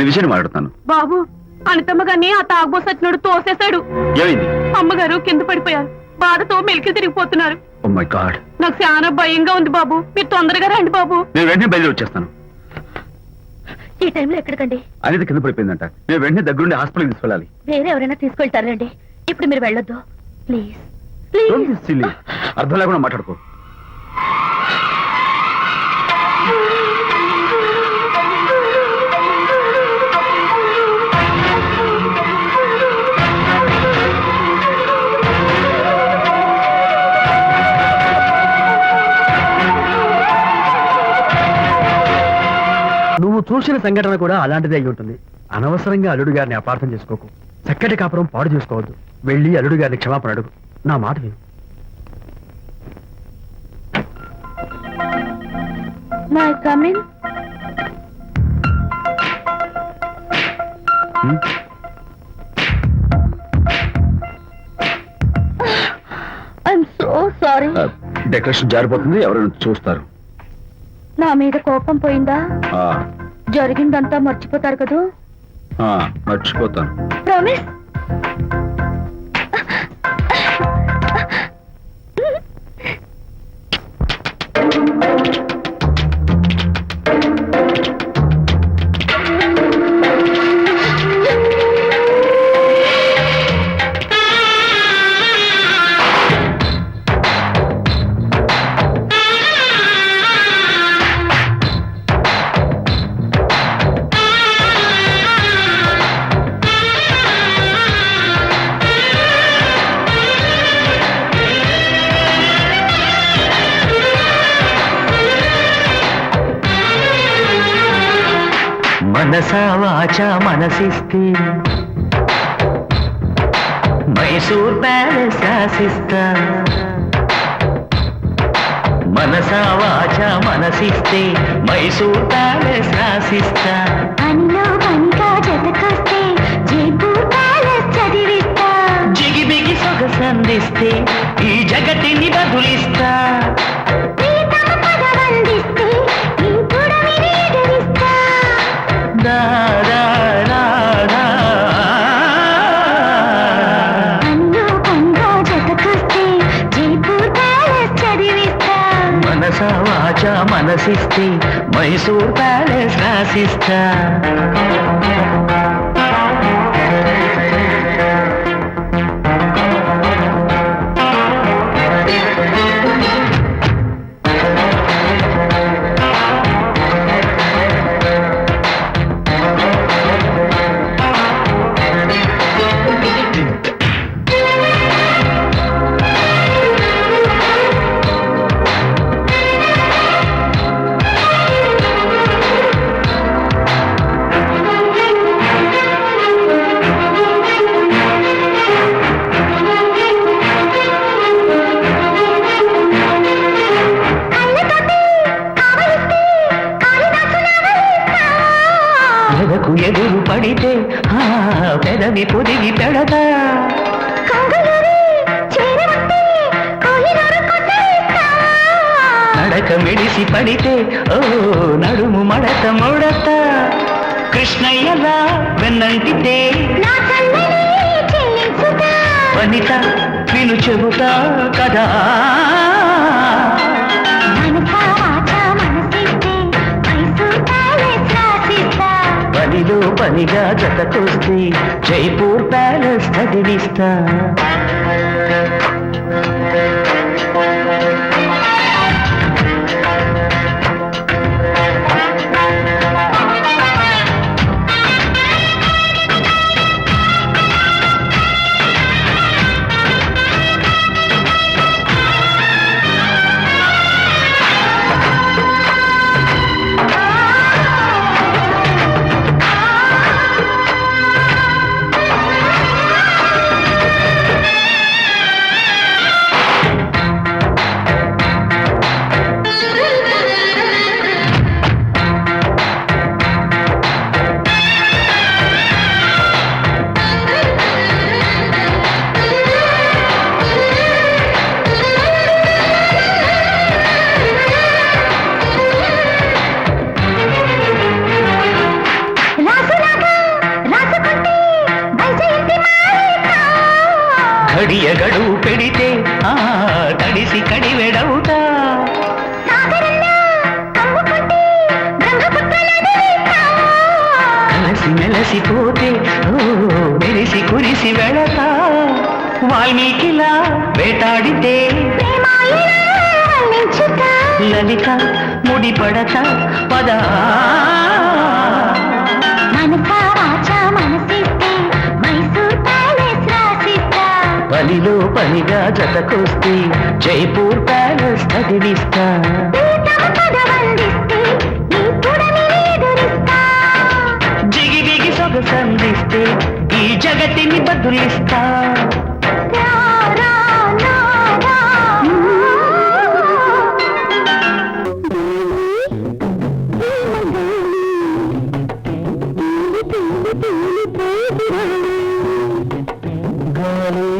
నేను విషయం మాట్లాడుతాను. బాబు అనితమ్మ గారిని ఆ తాగుబోసు వచ్చినోడు తోసేశాడు. ఏమైంది? అమ్మగారు కింద పడిపోయారు. బాధతో మెలికి తిరిగిపోతున్నారు. ఓ మై గాడ్, నాకు చాలా భయంగా ఉంది బాబు. మీరు తొందరగా రండి బాబు. నేను వెంటనే బయలుదేరి వచ్చేస్తాను. ఈ టైంలో ఎక్కడికండి? అనిత కింద పడిపోయిందంట. నేను వెంటనే దగ్గరుండి హాస్పిటల్కి తీసుకెళ్ళాలి. వేరే ఎవరైనా తీసుకెళ్తారండి. ఇప్పుడు మీరు వెళ్ళొద్దు ప్లీజ్. Don't be silly. అర్థం లేకుండా మాట్లాడుకో. నువ్వు చూసిన సంఘటన కూడా అలాంటిదే అయి ఉంటుంది. అనవసరంగా అల్లుడు గారిని అపార్థం చేసుకోకు. చక్కటి కాపురం పాడు చేసుకోవద్దు. వెళ్ళి అల్లుడు గారిని క్షమాపణ అడుగు. నా మాట విను. My coming. I'm so sorry. Decoration జారిపోతుంది, ఎవరైనా చూస్తారు. నా మీద కోపం పోయిందా? ఆ, జరిగిందంతా మర్చిపోతారు కదూ? ఆ, మర్చిపోతాను. ప్రామిస్. మనసా వాచా మనసిస్తే మైసూర్ ప్యాలెస్ రాసిస్తా. మనసా వాచా మనసిస్తే మైసూర్ ప్యాలెస్ రాసిస్తా. అనిలో పనిగా జతకొస్తే జైపూర్ ప్యాలెస్ చదివిస్తా. జిగిబిగి సొగసందిస్తే ఈ జగతిని బదులిస్తా. మనసా వాచా మనసిస్తే మైసూర్ ప్యాలెస్ రాసిస్తా. ఎదురు పడితే పెదవి పొదిగి పెడతా. నడక మిడిసి పడితే ఓ నడుము మడత ముడత. కృష్ణయ్యలా వెన్నంటితే వనిత విను చెబుతా కదా. పనిలో పనిగా జతకొస్తే జైపూర్ ప్యాలెస్ చదివిస్తా. గడియ గడువు పెడితే తడిసి కడివెడవుతా కలసి మెలసిపోతే మెరిసి కురిసి వెళతా వాల్మీకిలా వేటాడితే లలిత ముడిపడత పదా పనిలో పనిగా జతకొస్తే జైపూర్ ప్యాలెస్ తగిలిస్తా జిగి బిగి సొగసందిస్తే ఈ జగతిని బదులిస్తా గాలి